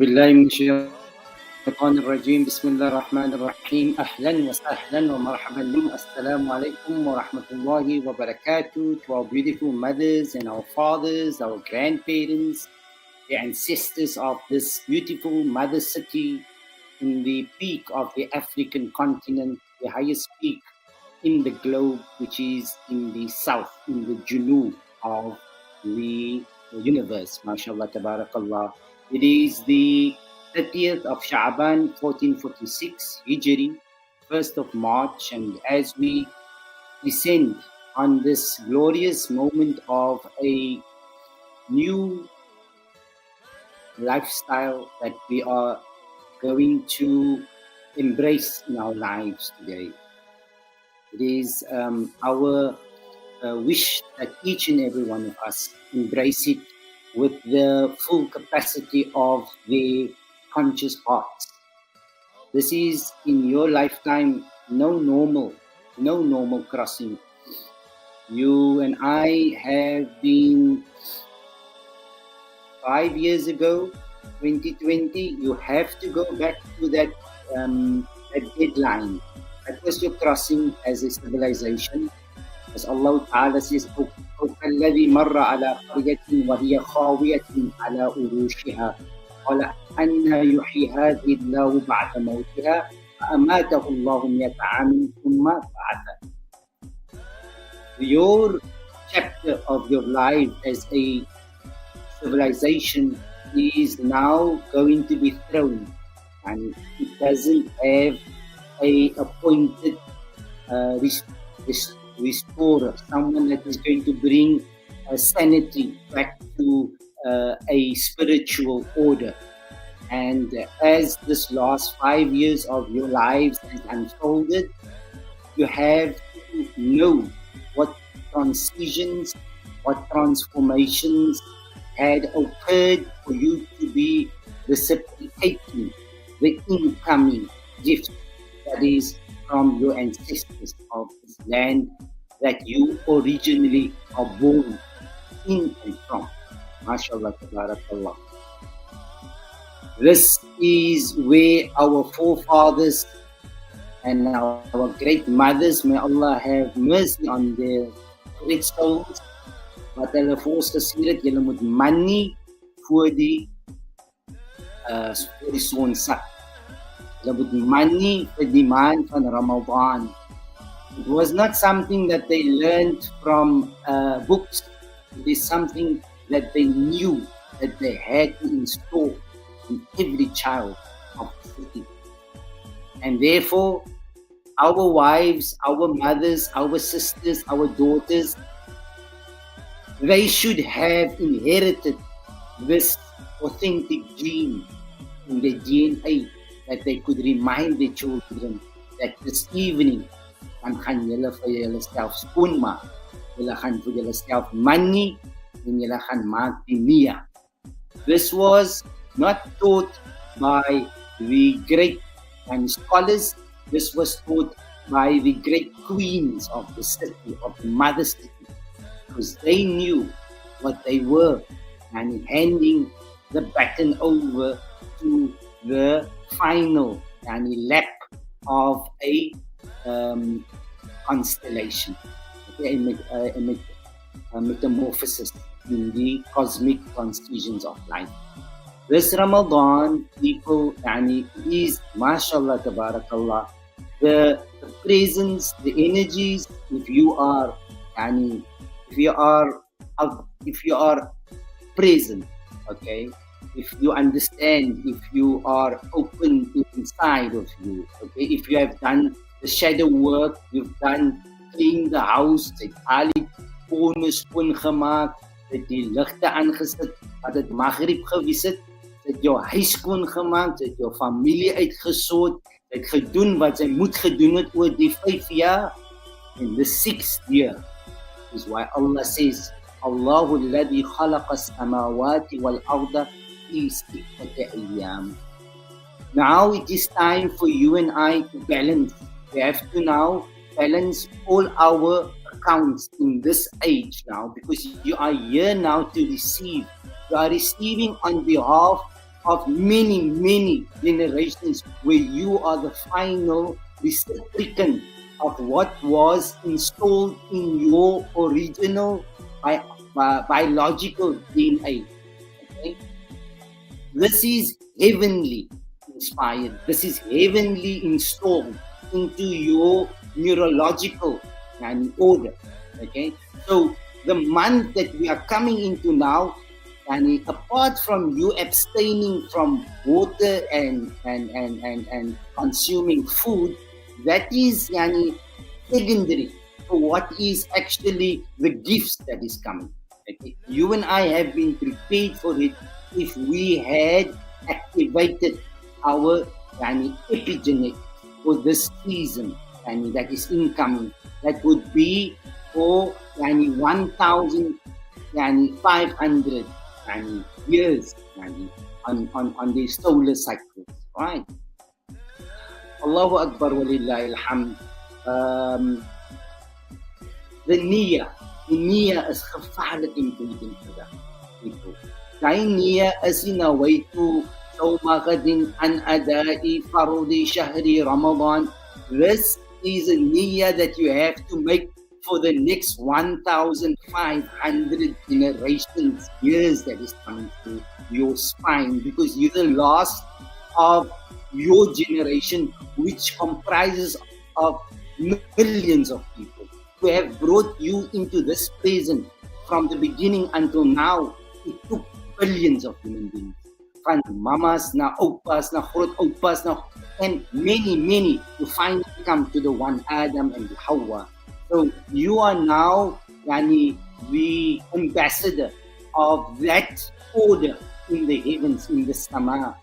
بالله من الشيطان الرجيم بسم الله الرحمن الرحيم أهلا وسهلا ومرحبا بكم السلام عليكم ورحمة الله وبركاته to our beautiful mothers and our fathers, our grandparents, the ancestors of this beautiful mother city in the peak of the African continent, the highest peak in the globe, which is in the south, in the Junub of the universe. MashaAllah, tabarakallah. It is the 30th of Sha'ban, 1446 Hijri, 1st of March, and as we descend on this glorious moment of a new lifestyle that we are going to embrace in our lives today. It is our wish that each and every one of us embrace it with the full capacity of their conscious hearts. This is in your lifetime no normal crossing. You and I have been 5 years ago, 2020, you have to go back to that deadline. That was your crossing as a civilization. As Allah Ta'ala says, الذي مر على قرية وهي خاوية على عروشها قال أن يحيي هذه الله بعد موتها فأماته الله 100 عام ثم بعثه. Your chapter of your life as a civilization is now going to be thrown, and it doesn't have a appointed restorer, someone that is going to bring sanity back to a spiritual order. And as this last 5 years of your lives has unfolded, you have to know what transitions, what transformations had occurred for you to be reciprocating the incoming gift that is from your ancestors of this land that you originally are born in and from. MashaAllah, tabarakallah. This is where our forefathers and our great mothers, may Allah have mercy on their great souls, wat hulle vir ons gesê het, julle moet money voor die son sak. Julle moet money vir die maand van Rama Dhaan. It was not something that they learned from books. It is something that they knew that they had to install in every child of the city. And therefore, our wives, our mothers, our sisters, our daughters, they should have inherited this authentic gene in their DNA, that they could remind their children that this evening dan gaan julle vir julleself skoon maak, julle gaan vir julleself money en julle gaan maak die nia. This was not taught by the great scholars. This was taught by the great queens of the city, of the mother city, because they knew what they were and handing the baton over to the final lap of a constellation, a metamorphosis in the cosmic transitions of life. This Ramadan, people, is, mashallah, tabarakallah, the presence, the energies. If you are present, okay, if you understand, if you are open inside of you, okay, if you have done the shadow work, you've done clean the house, het al die kone skoon gemaak, het die ligte aangesit, wat het maghrib gewees het jou huis skoon gemaak, het jou familie uitgesoot, het gedoen wat sy moet gedoen het oor die 5 jaar. In the 6th year is why Allah says, Allahu alladhi khalaqa as-samawati wal-arda fi 6 ayyam. Now it is time for you and I to balance. We have to now balance all our accounts in this age now, because you are here now to receive. You are receiving on behalf of many, many generations where you are the final recipient of what was installed in your original biological DNA. Okay? This is heavenly inspired. This is heavenly installed into your neurological and order. Okay, so the month that we are coming into now, and apart from you abstaining from water and consuming food, that is yani, secondary for what is actually the gifts that is coming. Okay? You and I have been prepared for it if we had activated our epigenetic for this season that is incoming. That would be for 1,500 years on the solar cycles, right? Allahu Akbar walillahi alhamd. The niyyah is gevaarlijk important for that people. Die niyyah is nawaitu sawma ghadin an adai farudi shahri Ramadan. This is a niyyah that you have to make for the next 1,500 generations, years that is coming through your spine, because you're the last of your generation, which comprises of millions of people who have brought you into this present from the beginning until now. It took billions of human beings, from mamas, na opas, na groot opas, and many to finally come to the one Adam and Hawa. So you are now the ambassador of that order in the heavens, in the Sama,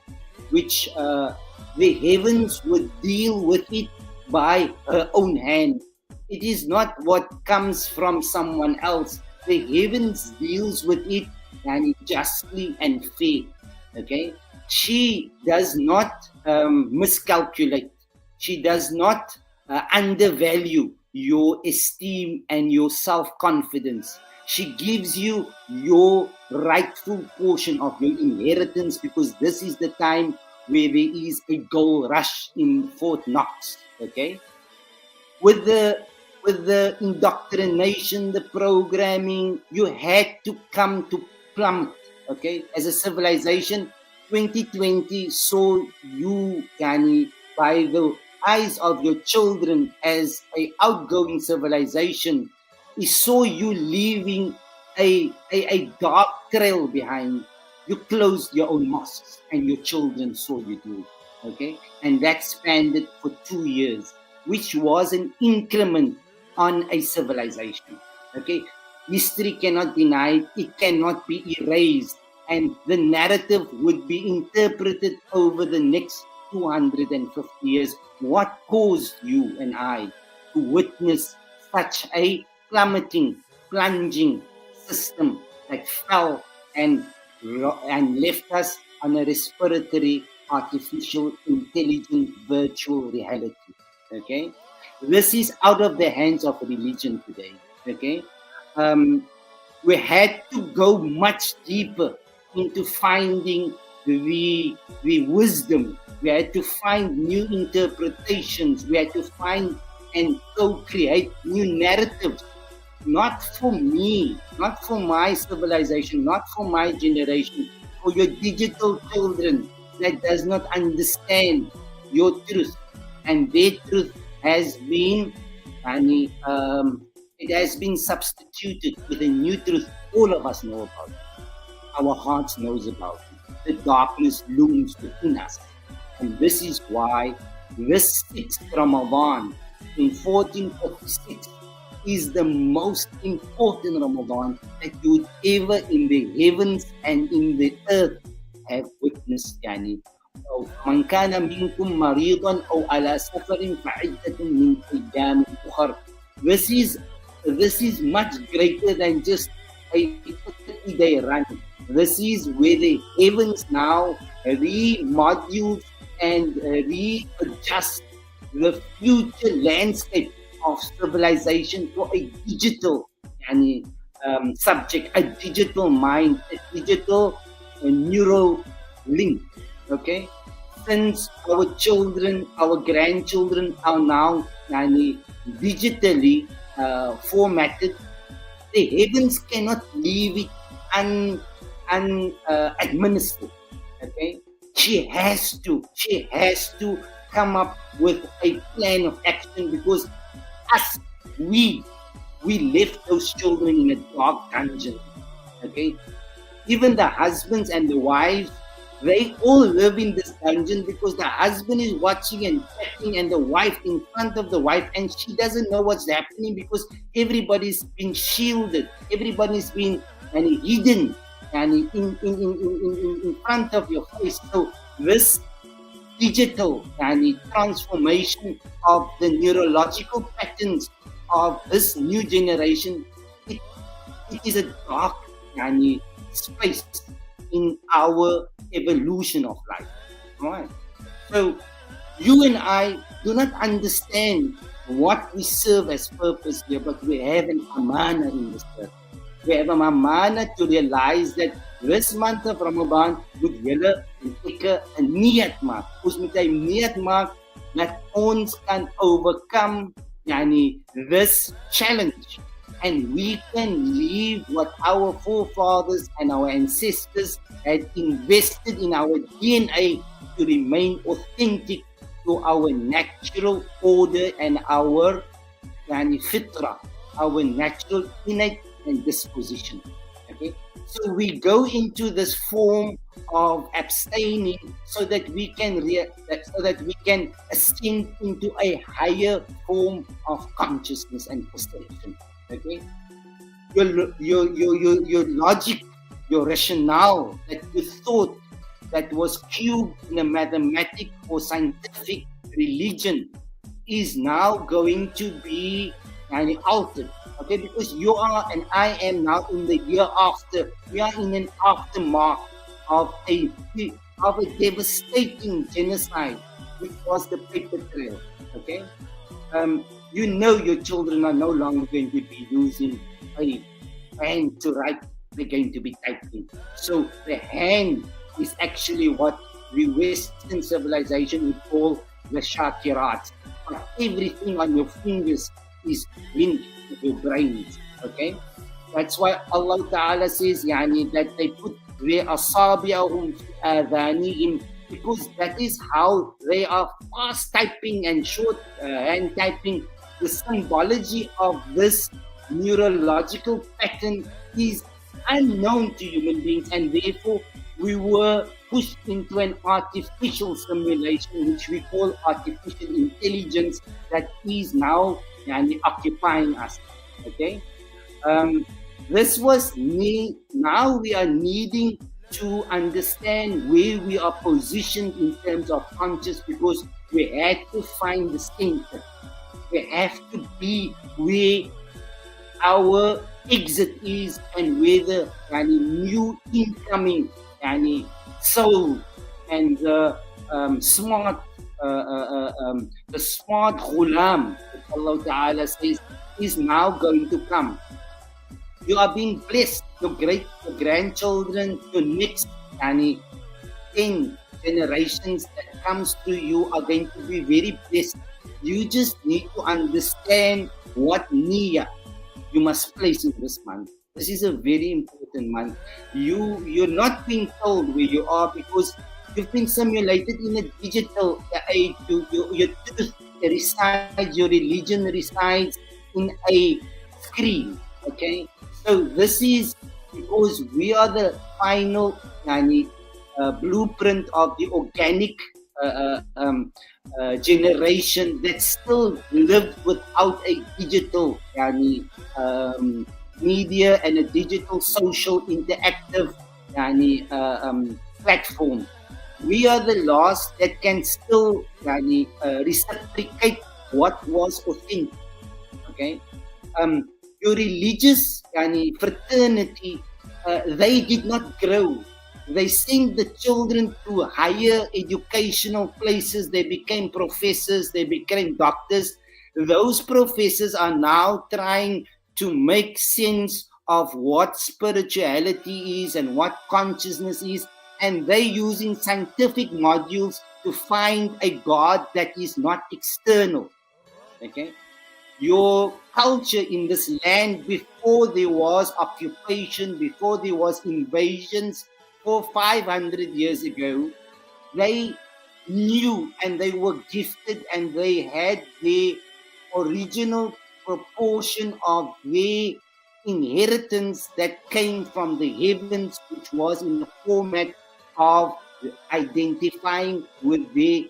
which the heavens would deal with it by her own hand. It is not what comes from someone else. The heavens deals with it justly and fair. Okay, she does not miscalculate. She does not undervalue your esteem and your self-confidence. She gives you your rightful portion of your inheritance, because this is the time where there is a gold rush in Fort Knox. Okay, with the indoctrination, the programming, you had to come to plummet. Okay, as a civilization, 2020 saw you, by the eyes of your children as a outgoing civilization, it saw you leaving a dark trail behind. You closed your own mosques and your children saw you do it. Okay, and that spanned for 2 years, which was an increment on a civilization. Okay, history cannot deny it. It cannot be erased, and the narrative would be interpreted over the next 250 years. What caused you and I to witness such a plunging system that fell and left us on a respiratory, artificial, intelligent, virtual reality? Okay, this is out of the hands of religion today. Okay, we had to go much deeper into finding the wisdom. We had to find new interpretations. We had to find and co-create new narratives, not for me, not for my civilization, not for my generation, for your digital children that does not understand your truth. And their truth has been, it has been substituted with a new truth all of us know about. Our hearts knows about it. The darkness looms within us. And this is why this 6th Ramadan in 1446 is the most important Ramadan that you would ever in the heavens and in the earth have witnessed. من كان منكم مريضا أو على سفر فعدة من أيام أخر. This is much greater than just a 30-day run. This is where the heavens now remodule and readjust the future landscape of civilization for a digital subject, a digital mind, a digital neural linked. Okay, since our children, our grandchildren are now digitally formatted, the heavens cannot leave it administered. Okay, she has to come up with a plan of action, because us, we we left those children in a dark dungeon. Okay, even the husbands and the wives, they all live in this dungeon, because the husband is watching and chatting, and the wife in front of the wife, and she doesn't know what's happening, because everybody's been shielded, everybody's been hidden and in front of your face. So this digital transformation of the neurological patterns of this new generation, it, it is a dark space in our evolution of life. Right? So you and I do not understand what we serve as purpose here, but we have an amana in this earth. We have an amana to realize that this month of Ramadan moet julle en ek 'n niat maak. Ons moet 'n niat maak dat ons kan overcome this challenge, and we can leave what our forefathers and our ancestors had invested in our DNA to remain authentic to our natural order and our fitra, our natural innate and disposition. Okay, so we go into this form of abstaining so that we can ascend into a higher form of consciousness and perception. Okay, your logic, your rationale that you thought that was cubed in a mathematic or scientific religion is now going to be altered. Okay, because you are and I am now in the year after. We are in an aftermath of a devastating genocide, which was the paper trail. Okay, your children are no longer going to be using a hand to write; they're going to be typing. So the hand is actually what the Western civilization would call the shakirat. But everything on your fingers is linked to your brains. Okay, that's why Allah Ta'ala says that they put their asabi'ahum fi adhanihim, because that is how they are fast typing and short hand typing. The symbology of this neurological pattern is unknown to human beings, and therefore we were pushed into an artificial simulation, which we call artificial intelligence, that is now occupying us. Okay, this was me. Now we are needing to understand where we are positioned in terms of conscious, because we had to find the center. We have to be where our exit is, and where the new incoming soul and the smart the smart ghulam, Allah Ta'ala says, is now going to come. You are being blessed. Your grandchildren, your next 10 generations that comes to you are going to be very blessed. You just need to understand what niyyah you must place in this month. This is a very important month. You're not being told where you are, because you've been simulated in a digital age. Your truth resides, your religion resides in a screen. Okay, so this is because we are the final blueprint of the organic generation that still lived without a digital media and a digital social interactive platform. We are the last that can still reciprocate what was authentic. Okay, your religious fraternity, they did not grow. They sent the children to higher educational places. They became professors. They became doctors. Those professors are now trying to make sense of what spirituality is and what consciousness is. and they using scientific modules to find a God that is not external. Okay, your culture in this land, before there was occupation, before there was invasions, 500 years ago, they knew and they were gifted and they had their original proportion of their inheritance that came from the heavens, which was in the format of identifying with their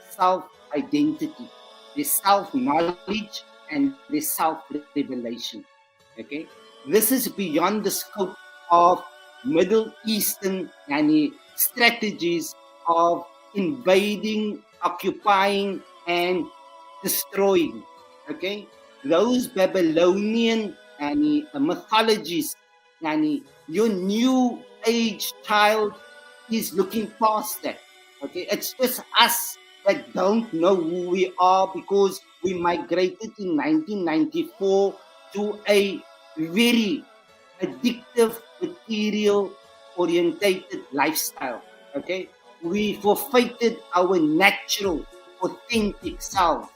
self identity, their self knowledge, and their self revelation. Okay, this is beyond the scope of Middle Eastern strategies of invading, occupying, and destroying. Okay, those Babylonian mythologies, your new age child is looking past that. Okay, it's just us that don't know who we are because we migrated in 1994 to a very addictive, material orientated lifestyle. Okay, we forfeited our natural, authentic self,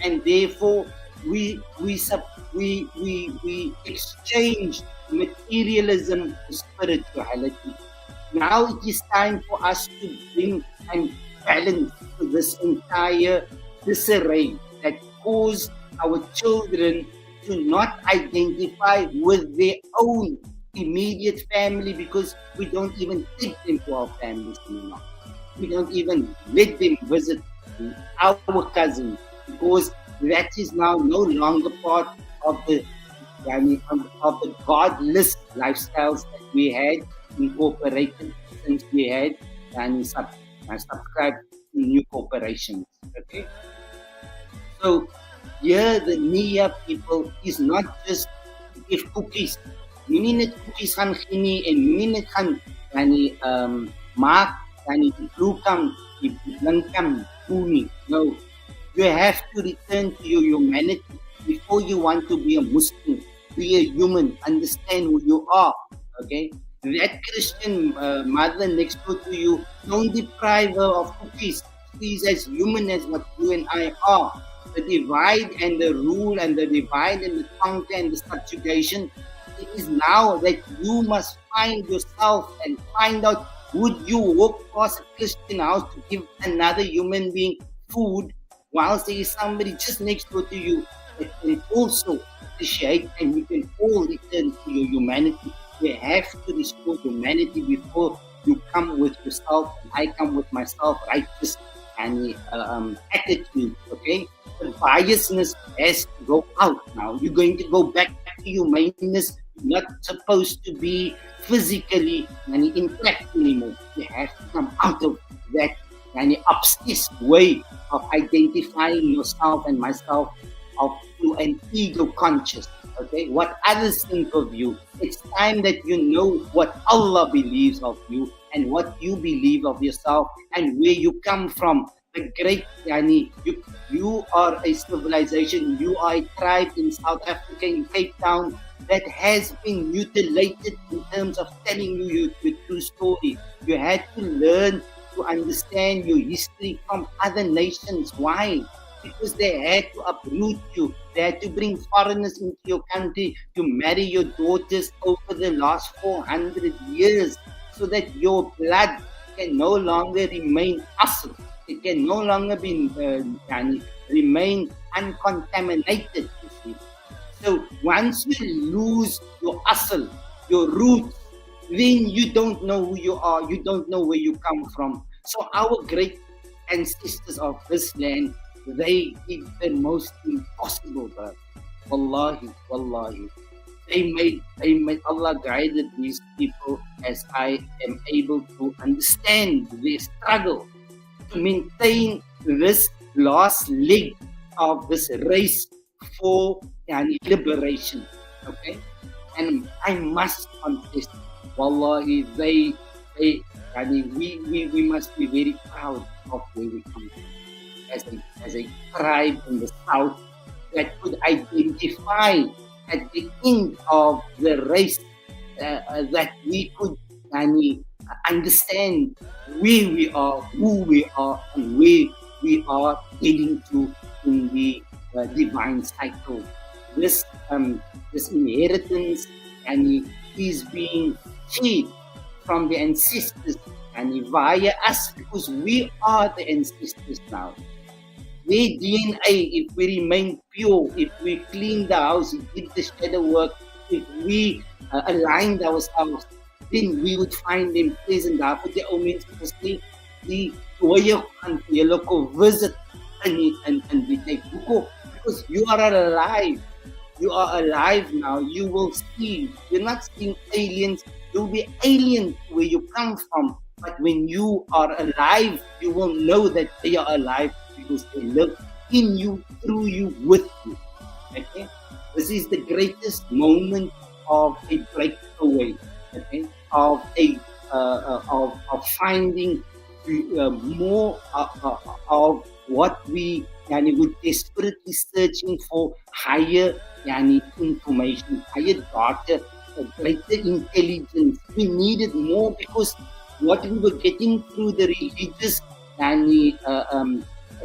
and therefore we exchanged materialism for spirituality. Now it is time for us to bring and balance to this entire disarray that caused our children to not identify with their own immediate family, because we don't even take them to our families anymore. We don't even let them visit our cousins, because that is now no longer part of the godless lifestyles that we had incorporated since we had subscribed to new corporations. Okay, so here the Nia people is not just to give cookies. You need cookies gaan gee nie, en you need gaan maak die blue kam, die blink kam voel nie. No, you have to return to your humanity before you want to be a Muslim. Be a human, understand who you are. Okay, that Christian mother next door to you, don't deprive her of cookies. She is as human as what you and I are. The divide and the rule and the divide and the conquer and the subjugation, it is now that you must find yourself and find out, would you walk past a Christian house to give another human being food whilst there is somebody just next door to you that can also appreciate, and you can all return to your humanity. You have to restore humanity before you come with yourself and I come with myself righteous and attitude. Okay, but biasness has to go out now. You're going to go back to humaneness. You're not supposed to be physically intact anymore. You have to come out of that obsessed way of identifying yourself and myself to an ego conscious. Okay, what others think of you. It's time that you know what Allah believes of you and what you believe of yourself and where you come from. The great you are a civilization, you are a tribe in South Africa, in Cape Town, that has been mutilated in terms of telling you your true story. You had to learn to understand your history from other nations. Why? Because they had to uproot you. They had to bring foreigners into your country to marry your daughters over the last 400 years so that your blood can no longer remain asl. It can no longer be remain uncontaminated. You see. So once you lose your asl, your roots, then you don't know who you are. You don't know where you come from. So our great ancestors of this land, they did the most impossible, but wallahi, they made Allah guided these people, as I am able to understand their struggle to maintain this last leg of this race for liberation. Okay, and I must confess, wallahi, we must be very proud of where we come from. As a tribe in the south that could identify at the end of the race that we could understand where we are, who we are, and where we are heading to in the divine cycle. This this inheritance and is being shared from the ancestors and via us because we are the ancestors now. Their DNA, if we remain pure, if we clean the house, if we did the shadow work, if we aligned ourselves, then we would find them present. Daarvoor die ou mense gesê, die dooie gaan vir julle kom visit in die tyd. Hoekom? Because you are alive. You are alive now. You will see. You're not seeing aliens. You'll be alien where you come from. But when you are alive, you will know that they are alive because they live in you, through you, with you. Okay? This is the greatest moment of a breakaway. Okay? Of finding more of what we would desperately searching for, higher information, higher data, greater intelligence. We needed more because what we were getting through the religious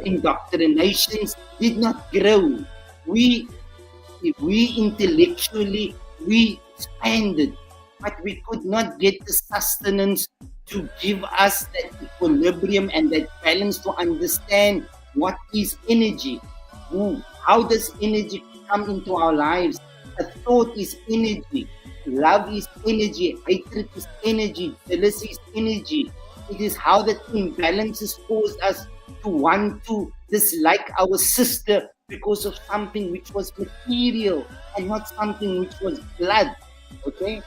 indoctrinations did not grow. We intellectually, we expanded, but we could not get the sustenance to give us that equilibrium and that balance to understand what is energy. How does energy come into our lives? A thought is energy. Love is energy. Hatred is energy. Jealousy is energy. It is how that imbalances caused us to want to dislike our sister because of something which was material and not something which was blood. Okay?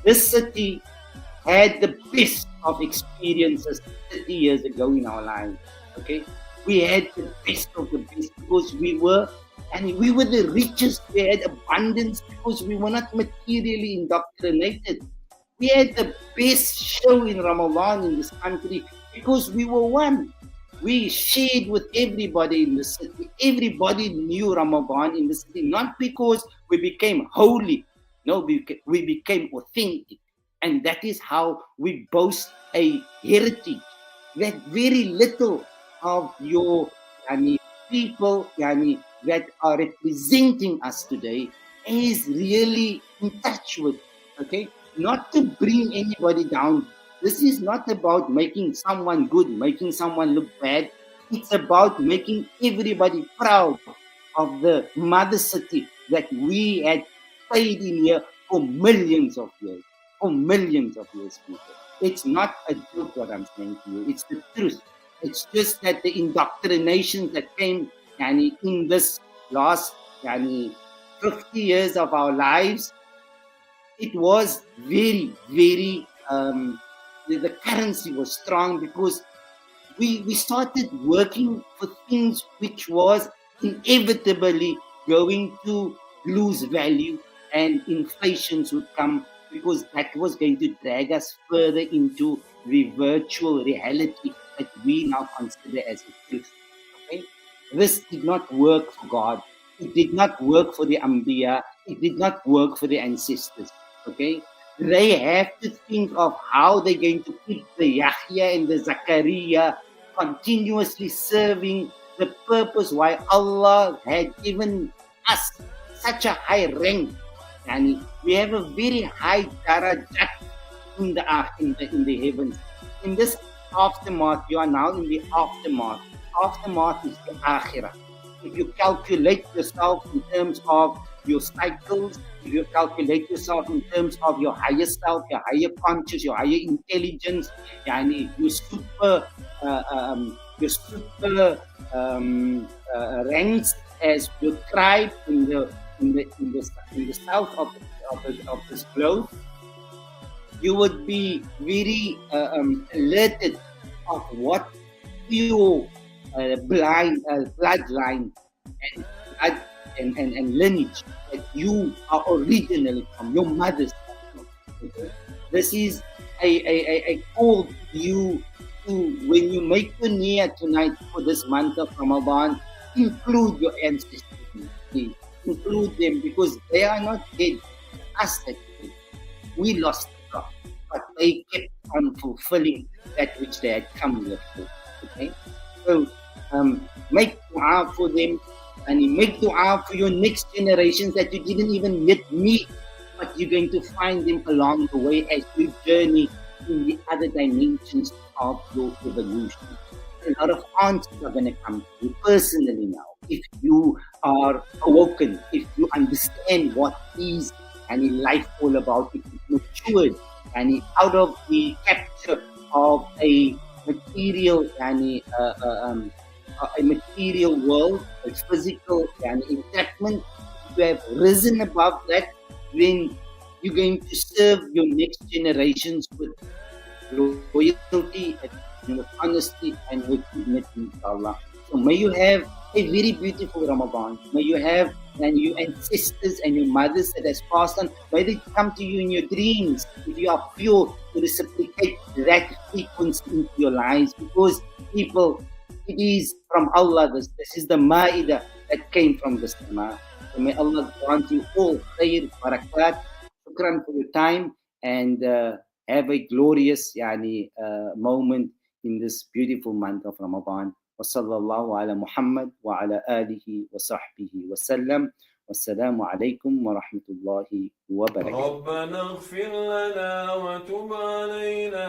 This city had the best of experiences 30 years ago in our lives. Okay? We had the best of the best because we were the richest. We had abundance because we were not materially indoctrinated. We had the best show in Ramadan in this country because we were one. We shared with everybody in the city. Everybody knew Ramadan in the city, not because we became holy. No, we became authentic. And that is how we boast a heritage that very little of your people that are representing us today is really in touch with. Okay? Not to bring anybody down. This is not about making someone good, making someone look bad. It's about making everybody proud of the mother city that we had stayed in here for millions of years. For millions of years, people. It's not a joke what I'm saying to you. It's the truth. It's just that the indoctrination that came in this last 50 years of our lives, it was very, very, the currency was strong because we started working for things which was inevitably going to lose value and inflations would come because that was going to drag us further into the virtual reality that we now consider as a truth. Okay? This did not work for God. It did not work for the Ambiya. It did not work for the ancestors. Okay? They have to think of how they're going to keep the Yahya and the Zakaria continuously serving the purpose why Allah had given us such a high rank. And we have a very high darajat in the heavens. In this aftermath, you are now in the aftermath. Aftermath is the akhirah. If you calculate yourself in terms of your cycles, if you calculate yourself in terms of your higher self, your higher conscious, your higher intelligence, your super ranks as your tribe in the south of this globe, you would be very alerted of what your bloodline and lineage that you are originally from, your mother's. Okay? This is a call to you to, when you make your niyyah tonight for this month of Ramadan, include your ancestors, please. Include them because they are not dead. Us that dead. We lost the God, but they kept on fulfilling that which they had come here for. Okay? So make dua for them, and make dua for your next generations that you didn't even yet meet, but you're going to find them along the way as you journey in the other dimensions of your evolution. A lot of answers are going to come to you personally now. If you are awoken, if you understand what is and life all about, if you matured and out of the capture of a material and a material world, a physical and entrapment, you have risen above that, then you're going to serve your next generations with loyalty and with honesty and with goodness, inshallah. So may you have a very beautiful Ramadan. May you have and your ancestors and your mothers that has passed on, may they come to you in your dreams if you are pure to reciprocate that frequency into your lives, because people, it is from Allah. This is the Ma'idah that came from the Sama. So may Allah grant you all khair, barakat. Shukran for your time, and have a glorious moment in this beautiful month of Ramadan. وصلى الله على محمد وعلى آله وصحبه وسلم. والسلام عليكم ورحمة الله وبركاته. ربنا اغفر لنا وتب علينا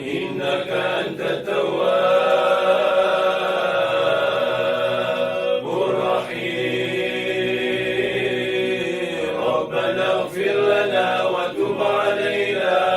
إنك أنت التواب الرحيم. ربنا اغفر لنا وتب علينا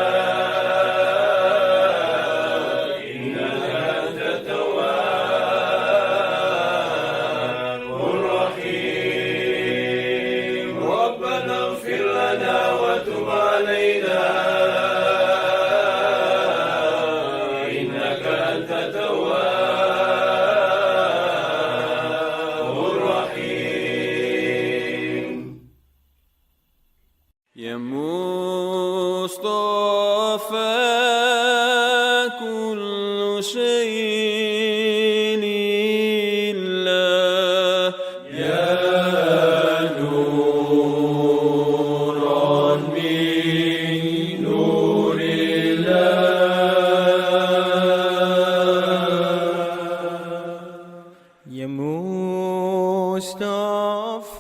Mustafa